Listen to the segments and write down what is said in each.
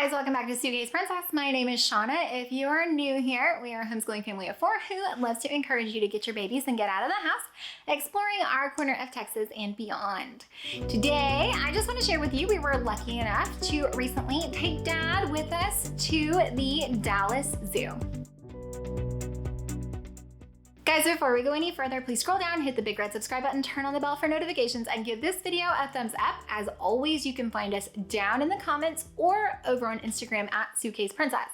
Guys, welcome back to Suitcase Princess. My name is Shanna. If you are new here, we are a homeschooling family of 4 who loves to encourage you to get your babies and get out of the house, exploring our corner of Texas and beyond. Today, I just want to share with you, we were lucky enough to recently take Dad with us to the Dallas Zoo. Guys, before we go any further, please scroll down, hit the big red subscribe button, turn on the bell for notifications, and give this video a thumbs up. As always, you can find us down in the comments or over on Instagram at Suitcase Princess.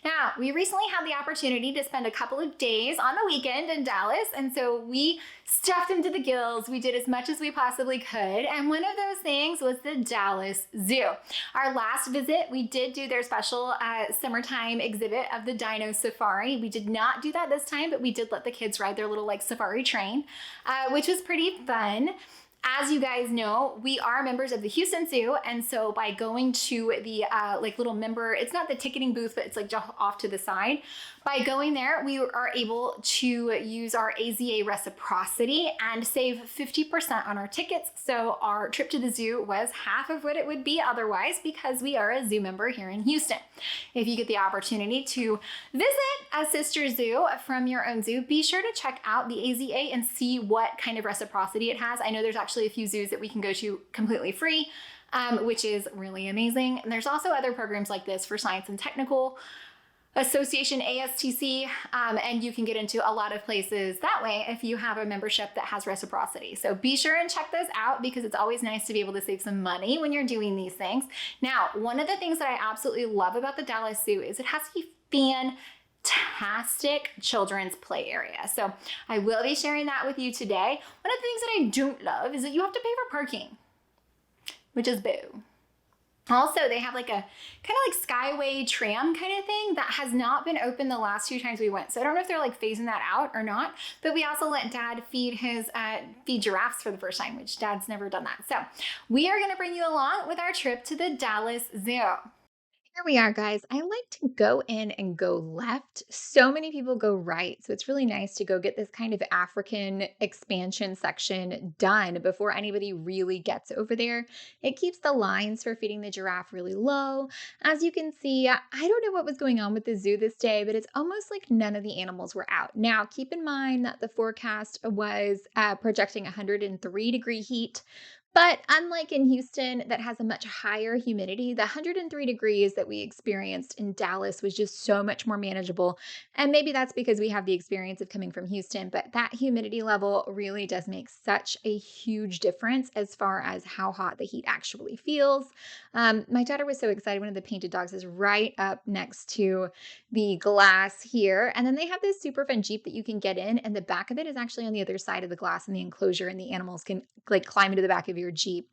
Now, we recently had the opportunity to spend a couple of days on the weekend in Dallas, and so we stuffed into the gills. We did as much as we possibly could, and one of those things was the Dallas Zoo. Our last visit, we did do their special summertime exhibit of the Dino Safari. We did not do that this time, but we did let the kids ride their little like safari train, which was pretty fun. As you guys know, we are members of the Houston Zoo, and so by going to the little member, it's not the ticketing booth, but it's like just off to the side. By going there, we are able to use our AZA Reciprocity and save 50% on our tickets. So our trip to the zoo was half of what it would be otherwise because we are a zoo member here in Houston. If you get the opportunity to visit a sister zoo from your own zoo, be sure to check out the AZA and see what kind of reciprocity it has. I know there's actually a few zoos that we can go to completely free, which is really amazing. And there's also other programs like this for Science and Technical Association, ASTC, and you can get into a lot of places that way if you have a membership that has reciprocity. So be sure and check those out because it's always nice to be able to save some money when you're doing these things. Now, one of the things that I absolutely love about the Dallas Zoo is it has a fantastic children's play area. So I will be sharing that with you today. One of the things that I don't love is that you have to pay for parking, which is boo. Also, they have like a kind of like Skyway tram kind of thing that has not been open the last 2 times we went. So I don't know if they're like phasing that out or not, but we also let Dad feed giraffes for the first time, which Dad's never done that. So we are going to bring you along with our trip to the Dallas Zoo. Here we are, guys. I like to go in and go left. So many people go right. So it's really nice to go get this kind of African expansion section done before anybody really gets over there. It keeps the lines for feeding the giraffe really low. As you can see, I don't know what was going on with the zoo this day, but it's almost like none of the animals were out. Now, keep in mind that the forecast was projecting 103-degree heat. But unlike in Houston, that has a much higher humidity, the 103 degrees that we experienced in Dallas was just so much more manageable. And maybe that's because we have the experience of coming from Houston, but that humidity level really does make such a huge difference as far as how hot the heat actually feels. My daughter was so excited. One of the painted dogs is right up next to the glass here. And then they have this super fun Jeep that you can get in, and the back of it is actually on the other side of the glass in the enclosure, and the animals can like climb into the back of your Jeep.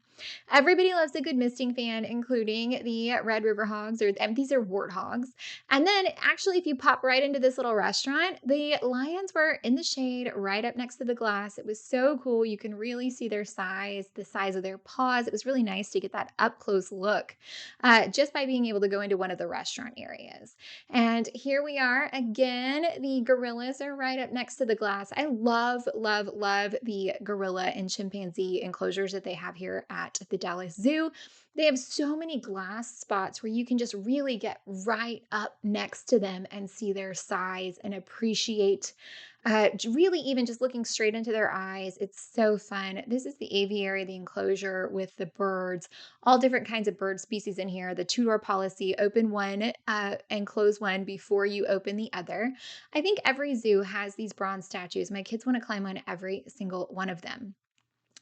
Everybody loves a good misting fan, including the Red River Hogs, or these are warthogs. And then actually, if you pop right into this little restaurant, the lions were in the shade right up next to the glass. It was so cool. You can really see their size, the size of their paws. It was really nice to get that up close look just by being able to go into one of the restaurant areas. And here we are again. The gorillas are right up next to the glass. I love, love, love the gorilla and chimpanzee enclosures that they have here at the Dallas Zoo. They have so many glass spots where you can just really get right up next to them and see their size and appreciate really even just looking straight into their eyes. It's so fun. This is the aviary, the enclosure with the birds, all different kinds of bird species in here. The 2-door policy, open one and close one before you open the other. I think every zoo has these bronze statues. My kids want to climb on every single one of them.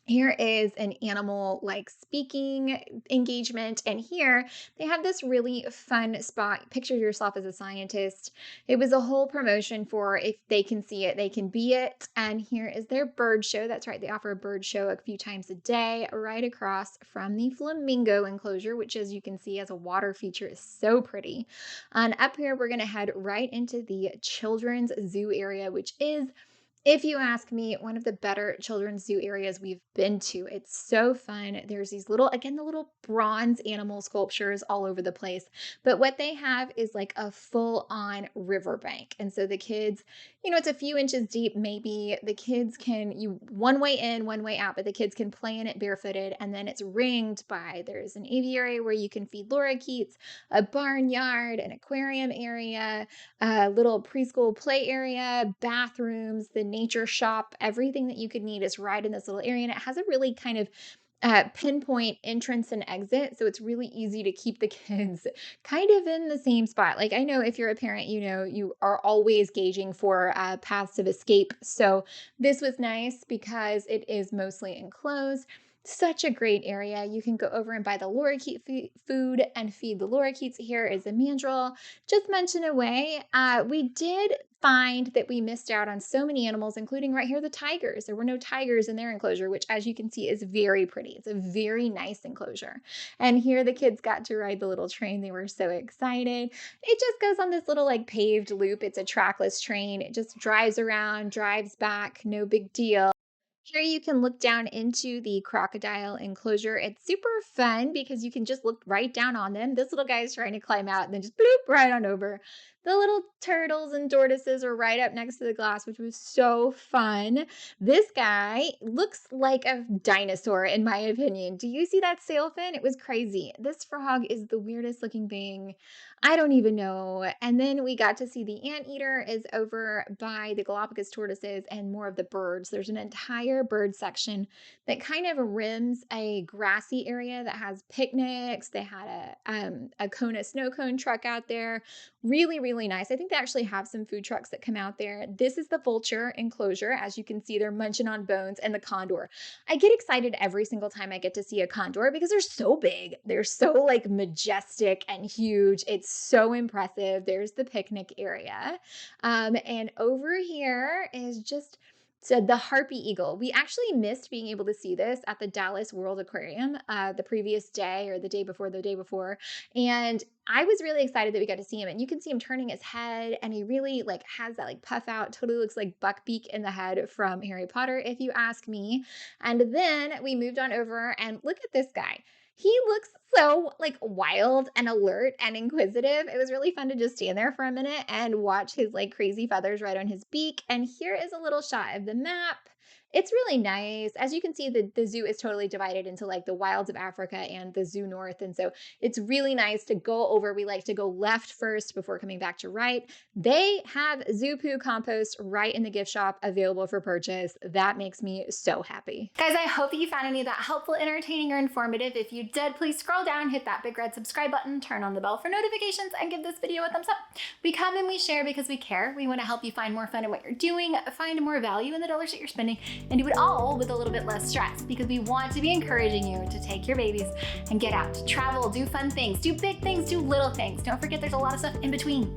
Here is an animal like speaking engagement, and here they have this really fun spot. Picture yourself as a scientist. It was a whole promotion for if they can see it, they can be it. And here is their bird show. That's right, they offer a bird show a few times a day right across from the flamingo enclosure, which as you can see as a water feature is so pretty. And up here we're going to head right into the children's zoo area, which is If you ask me, one of the better children's zoo areas we've been to. It's so fun. There's these little, again, the little bronze animal sculptures all over the place. But what they have is like a full on riverbank. And so the kids, it's a few inches deep, maybe. The kids can, you one way in, one way out, but the kids can play in it barefooted. And then it's ringed by, there's an aviary where you can feed lorikeets, a barnyard, an aquarium area, a little preschool play area, bathrooms, the nature shop, everything that you could need is right in this little area. And it has a really kind of pinpoint entrance and exit. So it's really easy to keep the kids kind of in the same spot. Like, I know if you're a parent, you are always gauging for paths of escape. So this was nice because it is mostly enclosed. Such a great area. You can go over and buy the lorikeet food and feed the lorikeets. Here is a mandrill. Just mention away. We did find that we missed out on so many animals, including right here, the tigers. There were no tigers in their enclosure, which, as you can see, is very pretty. It's a very nice enclosure. And here the kids got to ride the little train. They were so excited. It just goes on this little like paved loop. It's a trackless train. It just drives around, drives back, no big deal. Here you can look down into the crocodile enclosure. It's super fun because you can just look right down on them. This little guy is trying to climb out and then just bloop right on over. The little turtles and tortoises are right up next to the glass, which was so fun. This guy looks like a dinosaur, in my opinion. Do you see that sail fin? It was crazy. This frog is the weirdest looking thing. I don't even know. And then we got to see the anteater is over by the Galapagos tortoises and more of the birds. There's an entire bird section that kind of rims a grassy area that has picnics. They had a Kona snow cone truck out there. Really, really nice. I think they actually have some food trucks that come out there. This is the vulture enclosure. As you can see, they're munching on bones, and the condor. I get excited every single time I get to see a condor because they're so big. They're so like majestic and huge. It's so impressive. There's the picnic area. And over here is just the harpy eagle. We actually missed being able to see this at the Dallas World Aquarium the previous day or the day before. And I was really excited that we got to see him. And you can see him turning his head, and he really like has that like puff out, totally looks like Buckbeak in the head from Harry Potter, if you ask me. And then we moved on over and look at this guy. He looks so like wild and alert and inquisitive. It was really fun to just stand there for a minute and watch his like crazy feathers right on his beak. And here is a little shot of the map. It's really nice. As you can see, the zoo is totally divided into like the wilds of Africa and the zoo north. And so it's really nice to go over. We like to go left first before coming back to right. They have zoo poo compost right in the gift shop available for purchase. That makes me so happy. Guys, I hope that you found any of that helpful, entertaining, or informative. If you did, please scroll down, hit that big red subscribe button, turn on the bell for notifications, and give this video a thumbs up. We come and we share because we care. We want to help you find more fun in what you're doing, find more value in the dollars that you're spending, and do it all with a little bit less stress, because we want to be encouraging you to take your babies and get out, travel, do fun things, do big things, do little things. Don't forget there's a lot of stuff in between.